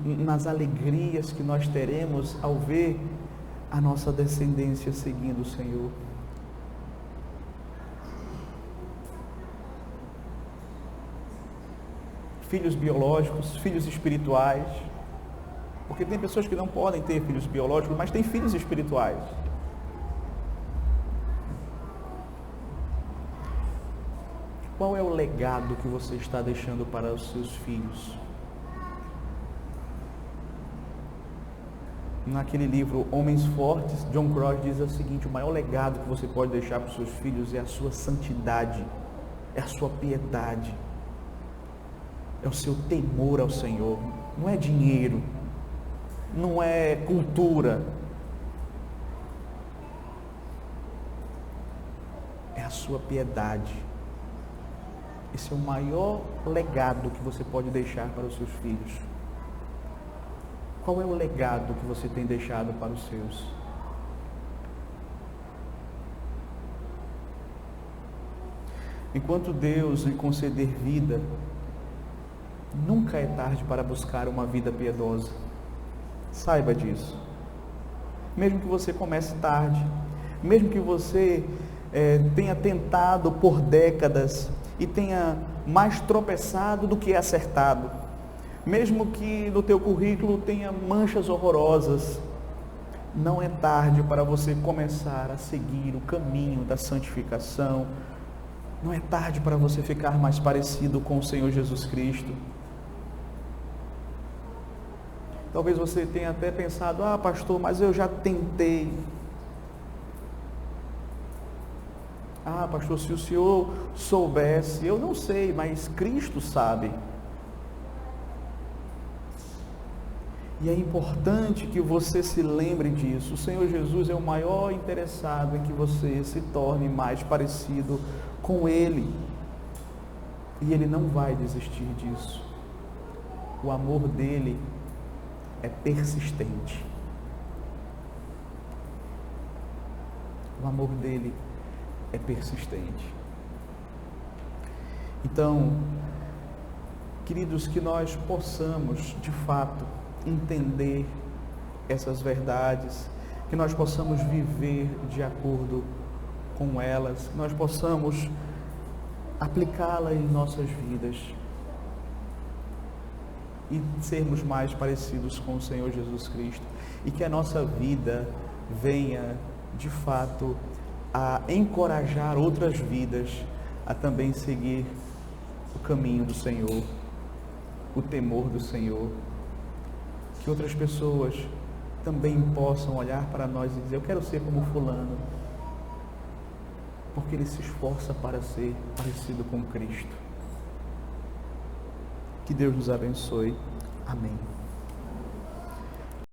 nas alegrias que nós teremos ao ver a nossa descendência seguindo o Senhor. Filhos biológicos, filhos espirituais, porque tem pessoas que não podem ter filhos biológicos, mas têm filhos espirituais. Qual é o legado que você está deixando para os seus filhos? Naquele livro Homens Fortes, John Cross diz o seguinte: o maior legado que você pode deixar para os seus filhos é a sua santidade, é a sua piedade, é o seu temor ao Senhor. Não é dinheiro, não é cultura, é a sua piedade. Esse é o maior legado que você pode deixar para os seus filhos. Qual é o legado que você tem deixado para os seus? Enquanto Deus lhe conceder vida, nunca é tarde para buscar uma vida piedosa. Saiba disso. Mesmo que você comece tarde, mesmo que você tenha tentado por décadas e tenha mais tropeçado do que acertado, mesmo que no teu currículo tenha manchas horrorosas, não é tarde para você começar a seguir o caminho da santificação. Não é tarde para você ficar mais parecido com o Senhor Jesus Cristo. Talvez você tenha até pensado: ah, pastor, mas eu já tentei. Ah, pastor, se o senhor soubesse. Eu não sei, mas Cristo sabe. E é importante que você se lembre disso. O Senhor Jesus é o maior interessado em que você se torne mais parecido com Ele. E Ele não vai desistir disso. O amor dele é persistente. O amor dele é persistente. Então, queridos, que nós possamos de fato entender essas verdades, que nós possamos viver de acordo com elas, que nós possamos aplicá-las em nossas vidas e sermos mais parecidos com o Senhor Jesus Cristo, e que a nossa vida venha de fato a encorajar outras vidas a também seguir o caminho do Senhor, o temor do Senhor, que outras pessoas também possam olhar para nós e dizer: eu quero ser como fulano, porque ele se esforça para ser parecido com Cristo. Que Deus nos abençoe. Amém.